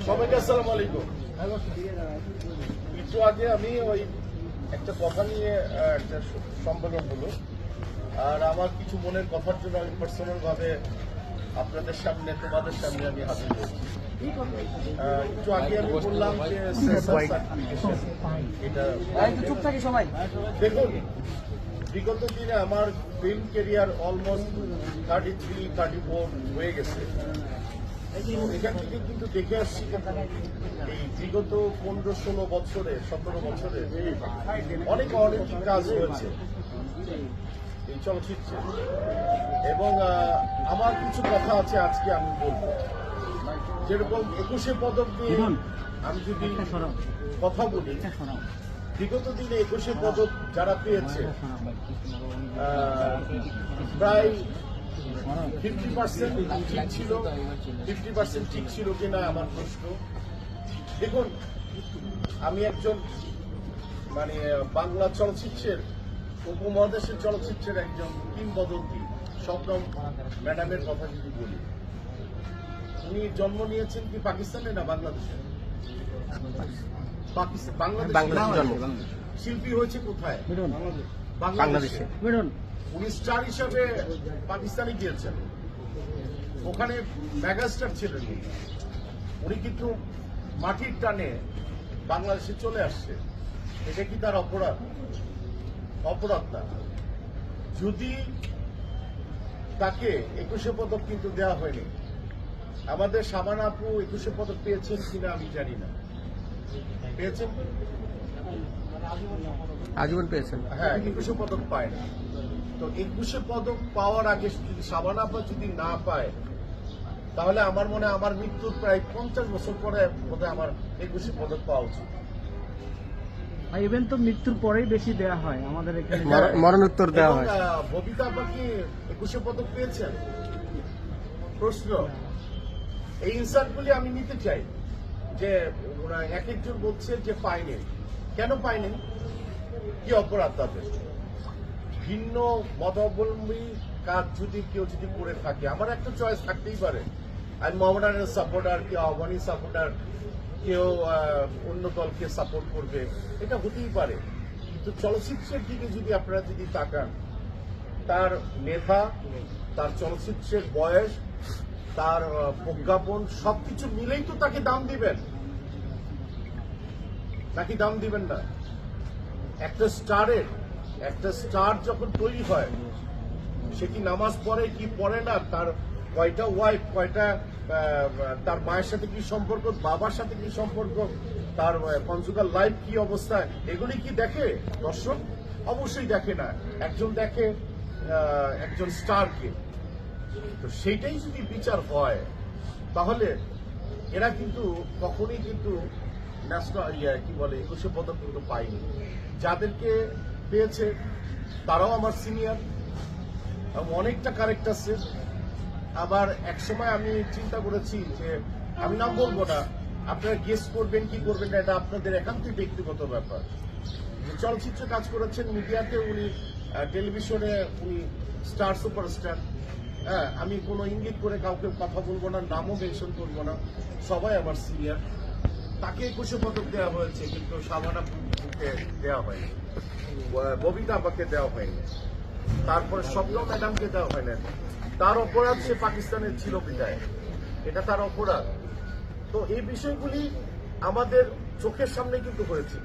সবাইকে আসসালামু আলাইকুম। একটু আগে আমি ওই একটা কথা নিয়ে একটা সম্মেলন হলো, আর আমার কিছু মনের কথার জন্য আমি পার্সোনাল ভাবে আপনাদের সামনে, তোমাদের সামনে আমি হাজির হয়েছি। একটু আগে আমি বললাম যে এটা দেখুন, বিগত দিনে আমার ফিল্ম কেরিয়ার অলমোস্ট 33-34 হয়ে গেছে। এখান থেকে কিন্তু দেখে আসছি এই বিগত 15-16 বছরে, 17 বছরে অনেক কাজ হয়েছে এই চলচ্চিত্রে, এবং আমার কিছু কথা আছে আজকে আমি বলবো। যেরকম 21শে পদক দিয়ে আমি যদি কথা বলি, বিগত দিনে 21শে পদক যারা পেয়েছে প্রায় 50% ঠিক ছিল, 50% ঠিক ছিল কিনা আমার প্রশ্ন। দেখুন, আমি একজন বাংলা চলচ্চিত্রের, উপমহাদেশের চলচ্চিত্রের একজন কিংবদন্তি শবনম ম্যাডামের কথা যদি বলি, উনি জন্ম নিয়েছেন কি পাকিস্তানে না বাংলাদেশে? বাংলাদেশে। শিল্পী হয়েছে কোথায়? বাংলাদেশে। উনি স্টার হিসাবে পাকিস্তানে গিয়েছেন, ওখানে মেগাস্টার ছিলেন উনি, কিন্তু মাটির টানে বাংলাদেশে চলে আসছে। এটা কি তার অপরাধ? অপরাধ না। যদি তাকে 21শে পদক কিন্তু দেওয়া হয়নি, আমাদের শাবানা আপু 21শে পদক পেয়েছেন কিনা আমি জানি না। পেয়েছেন? আজীবন পেয়েছেন। হ্যাঁ, 21শে পদক পায় না। তো 21শে পদক পাওয়ার আগে যদি শাবানা আপা যদি না পায়, তাহলে আমার মনে হয় আমার মৃত্যুর প্রায় 50 বছর পরে বোধহয় আমার 21শে পদক পাওয়া উচিত। ইভেন তো মৃত্যুর পরেই বেশি দেওয়া হয় আমাদের এখানে, মরণোত্তর দেওয়া হয়। ববিতা আপা কি 21শে পদক পেয়েছেন? প্রশ্ন। এই ইনসার্টগুলি আমি নিতে চাই যে ওরা এক একজন বলছে যে পায়নি। কেন পায়নি? কি অপরাধ তাদের? ভিন্ন মতাবলম্বী কাজ যদি কেউ যদি করে থাকে, আমার একটা চয়েস থাকতেই পারে। আমি মোহামেডানের সাপোর্টার, কেউ আফগানি সাপোর্টার, কেউ অন্য দলকে সাপোর্ট করবে, এটা হতেই পারে। কিন্তু চলচ্চিত্রের দিকে যদি আপনারা যদি তাকান, তার মেধা, তার চলচ্চিত্রের বয়স, তার প্রজ্ঞাপন সবকিছু মিলেই তো তাকে দাম দিবেন, নাকি দাম দিবেন না? একটা স্টার যখন তৈরি হয়, সে কি নামাজ পড়ে কি পড়ে না, তার কয়টা ওয়াইফ, কয়টা তার মায়ের সাথে কি সম্পর্ক, বাবার সাথে কি সম্পর্ক, তার কনজুগাল লাইফ কি অবস্থা, এগুলি কি দেখে দর্শক? অবশ্যই দেখে না। একজন দেখে একজন স্টারকে। তো সেইটাই যদি বিচার হয়, তাহলে এরা কিন্তু কখনোই কিন্তু ন্যাশনাল কি বলে 21শে পদক কিন্তু পায়নি। যাদেরকে পেয়েছে তারাও আমার সিনিয়র, অনেকটা কারেক্ট আছে। আবার একসময় আমি চিন্তা করেছি যে আমি নাম বলবো না, আপনারা গেস করবেন কি করবেন না, এটা আপনাদের একান্তই ব্যক্তিগত ব্যাপার। চলচ্চিত্রে কাজ করেছেন, মিডিয়াতে উনি, টেলিভিশনে উনি স্টার সুপারস্টার। হ্যাঁ, আমি কোনো ইঙ্গিত করে কাউকে কথা বলবো না, নামও মেনশন করবো না, সবাই আমার সিনিয়র। তাকে 21শে পদক দেওয়া হয়েছে, কিন্তু শাবানা আপুকে দেওয়া হয়নি, ববিতা আপাকে দেওয়া হয়নি, তারপরে শবনম ম্যাডামকে দেওয়া হয় না। তার অপরাধ, সে পাকিস্তানের ছিল বিদায়, এটা তার অপরাধ। তো এই বিষয়গুলি আমাদের চোখের সামনে কিন্তু হয়েছে,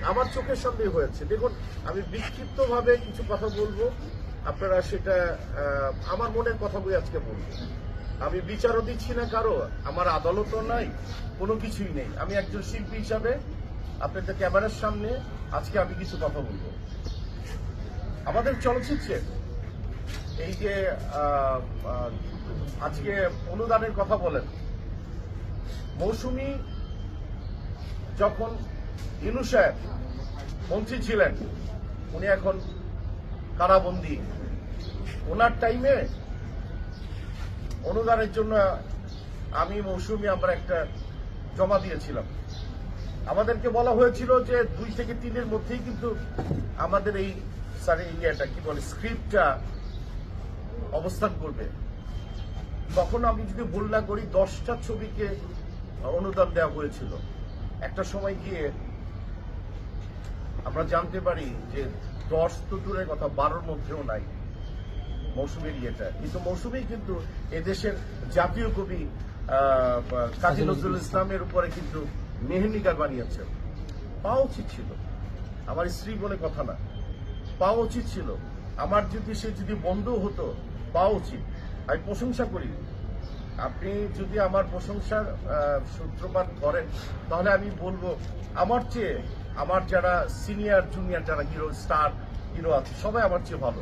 আমার চোখের সামনেই হয়েছে। দেখুন, আমি বিক্ষিপ্তভাবে কিছু কথা বলবো, আপনারা সেটা আমার মনের কথাগুলি আজকে বলবো। আমি বিচারও দিচ্ছি না কারো, আমার আদালতও নাই, কোনো কিছুই নেই। আমি একজন শিল্পী হিসাবে আপনাদের ক্যামেরার সামনে আজকে আমি কিছু কথা বলবো। আমাদের চলচ্চিত্রে এই যে আজকে অনুদানের কথা বলেন, মৌসুমী যখন ইনু সাহেব মন্ত্রী ছিলেন, উনি এখন কারাবন্দী, ওনার টাইমে অনুদানের জন্য আমি মৌসুমী আমরা একটা জমা দিয়েছিলাম। আমাদেরকে বলা হয়েছিল যে 2 থেকে 3 মধ্যেই কিন্তু আমাদের এই স্ক্রিপ্টটা অবস্থান করবে। তখন আমি যদি ভুল না করি 10টা ছবিকে অনুদান দেওয়া হয়েছিল। একটা সময় গিয়ে আমরা জানতে পারি যে 10 তো দূরের কথা 12-র মধ্যেও নাই মৌসুমীর ইয়েটা, কিন্তু মৌসুমী কিন্তু এদেশের জাতীয় কবি কাজী নজরুল ইসলামের উপরে কিন্তু মেহেন্দিকার বানিয়েছেন। পাওয়া উচিত ছিল, আমার স্ত্রী বলে কথা না, পাওয়া উচিত ছিল। আমার যদি সে যদি বন্ধু হতো পাওয়া উচিত। আমি প্রশংসা করি, আপনি যদি আমার প্রশংসার সূত্রপাত করেন তাহলে আমি বলবো আমার চেয়ে আমার যারা সিনিয়র জুনিয়র যারা হিরো স্টার হিরো আছে সবাই আমার চেয়ে ভালো।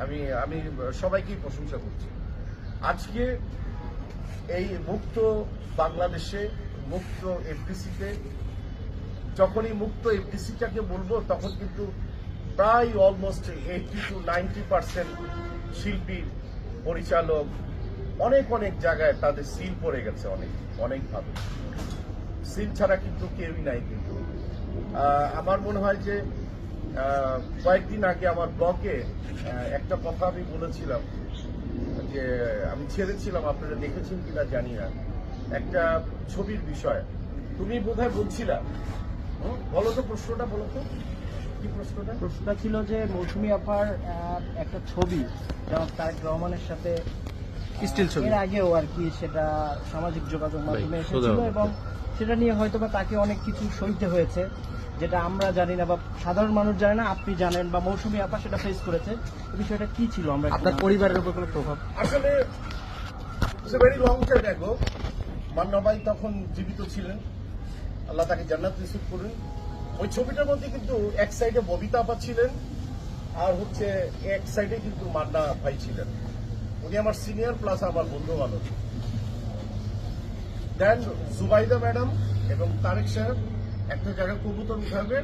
আমি আমি সবাইকেই প্রশংসা করছি। আজকে এই মুক্ত বাংলাদেশে মুক্ত এফডিসিতে যখনই মুক্ত এফডিসিটাকে বলবো তখন কিন্তু প্রায় অলমোস্ট 80 to 90% শিল্পী পরিচালক অনেক অনেক জায়গায় তাদের সিল পড়ে গেছে, অনেকভাবে সিল ছাড়া কিন্তু কেউই নাই। কিন্তু আমার মনে হয় যে কয়েকদিন আগে আমার ব্লগে একটা কথা আমি বলেছিলাম যে আমি ছেড়েছিলাম, আপনারা দেখেছেন কিনা জানি না, একটা ছবির বিষয়। তুমি বোধহয় বলছিলা, বলো তো প্রশ্নটা, বলো তো কি প্রশ্নটা? প্রশ্নটা ছিল যে মৌসুমী আপার একটা ছবি যেমন তারেক রহমানের সাথে স্টিল ছবি এর আগেও আর কি সেটা সামাজিক যোগাযোগ মাধ্যমে এসেছিল এবং সেটা নিয়ে হয়তো বা তাকে অনেক কিছু সইতে হয়েছে যেটা আমরা জানি না বা সাধারণ মানুষ জানে না, আপনি জানেন বা মৌসুমী আপা সেটা ফেস করেছে। এই বিষয়টা কি ছিল, আমরা আপনার পরিবারের উপর কোনো প্রভাব? আসলে very long time ago Manna ভাই তখন জীবিত ছিলেন, আল্লাহ তাকে জান্নাত নসিব করুন। ওই ছবিটার মধ্যে কিন্তু এক সাইডে ববিতা আপা ছিলেন আর হচ্ছে এক সাইডে কিন্তু মান্না ভাই ছিলেন। উনি আমার সিনিয়র প্লাস আমার বন্ধু বান্ধব। দেন জুবাইদা ম্যাডাম এবং তারেক সাহেব একটা জায়গায় কবুতর উঠাবে,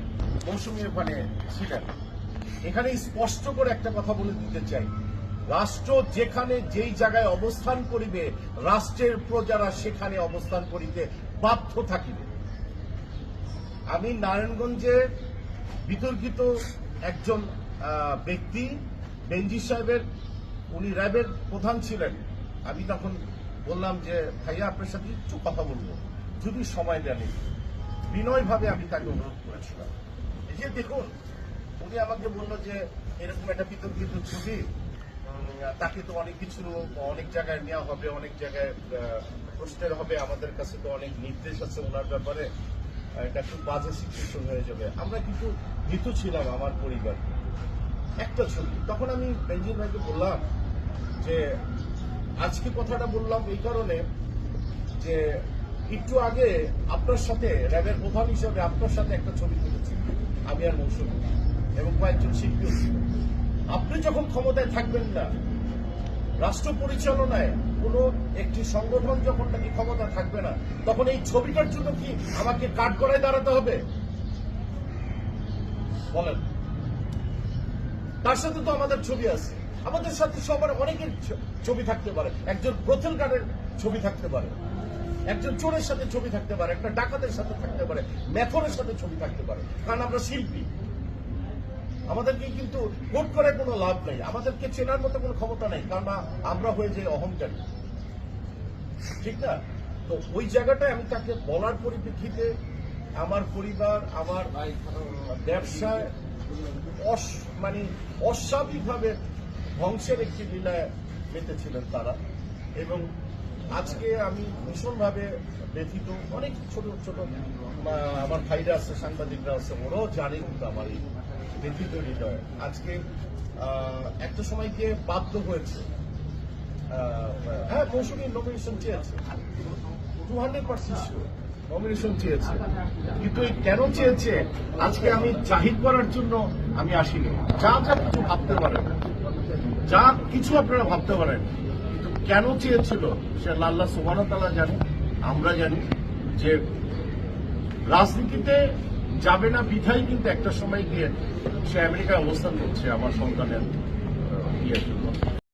মৌসুমী ওখানে ছিলেন। এখানে স্পষ্ট করে একটা কথা বলে দিতে চাই, রাষ্ট্র যেখানে যেই জায়গায় অবস্থান করিবে রাষ্ট্রের প্রজারা সেখানে অবস্থান করিতে বাধ্য থাকিবে। আমি নারায়ণগঞ্জে বিতর্কিত একজন ব্যক্তি বেনজি সাহেবের, উনি র্যাবের প্রধান ছিলেন। আমি তখন বললাম যে ভাইয়া আপনার সাথে একটু কথা বলবো, যদি সময় দেন। বিনয়ভাবে আমি তাকে অনুরোধ করেছিলাম। এই যে দেখুন, উনি আমাকে বললো যে এরকম একটা বিতর্কিত ছবি, তাকে তো অনেক কিছু অনেক জায়গায় নেওয়া হবে, অনেক জায়গায় প্রশ্নের হবে, আমাদের কাছে তো অনেক নির্দেশ আছে ওনার ব্যাপারে, এটা খুব বাজে সিচুয়েশন হয়ে যাবে। আমরা কিন্তু ভীতু ছিলাম আমার পরিবার, একটা ছবি। তখন আমি বেনজির ভাইকে বললাম যে আজকে কথাটা বললাম এই কারণে যে একটু আগে আপনার সাথে র্যাবের প্রধান হিসেবে আপনার সাথে একটা ছবি তুলেছি আমি আর মৌসুমী এবং কয়েকজন শিল্পীও ছিল। আপনি যখন ক্ষমতায় থাকবেন না, রাষ্ট্র পরিচালনায় কোন একটি সংগঠন যখন নাকি ক্ষমতা থাকবে না, তখন এই ছবিটার জন্য কি আমাকে কাঠগড়ায় দাঁড়াতে হবে? বলেন। তার সাথে তো আমাদের ছবি আছে, আমাদের সাথে সবার অনেকের ছবি থাকতে পারে, একজন ব্রথেল গার্ডের ছবি থাকতে পারে, একজন চোরের সাথে ছবি থাকতে পারে, একটা ডাকাতের সাথে থাকতে পারে, মেথরের সাথে ছবি থাকতে পারে, কারণ আমরা শিল্পী। আমাদেরকে কিন্তু ভোট করে কোনো লাভ নেই, আমাদেরকে চেনার মতো কোনো ক্ষমতা নেই, কারণ আমরা হয়ে যাই অহংকারী, ঠিক না? তো ওই জায়গাটায় আমি তাকে বলার পরিপ্রেক্ষিতে আমার পরিবার, আমার ব্যবসায় মানে অস্বাভাবিকভাবে ধ্বংসের একটি লীলায় মেতেছিলেন তারা। এবং আজকে আমি ভীষণভাবে ব্যথিত। অনেক ছোট ছোট আমার ভাইরা আছে, সাংবাদিকরা আছে, ওরাও জানে কিন্তু আমার এই ব্যথিত হৃদয়। আজকে একটা সময় গিয়ে বাধ্য হয়েছে, হ্যাঁ মৌসুমী নমিনেশন চেয়েছে, 200% নমিনেশন চেয়েছে, কিন্তু এই কেন চেয়েছে আজকে আমি জাহির করার জন্য আমি আসিনি। যা যা কিছু ভাবতে পারেন, যা কিছু আপনারা ভাবতে পারেন, কিন্তু কেন চেয়েছিল সে আল্লাহ সুবহানাহু ওয়া তাআলা জানে, আমরা জানি। যে রাজনীতিতে যাবে না বিধায় কিন্তু একটা সময় গিয়ে সে আমেরিকায় অবস্থান করছে আমার সন্তানের ইয়ে।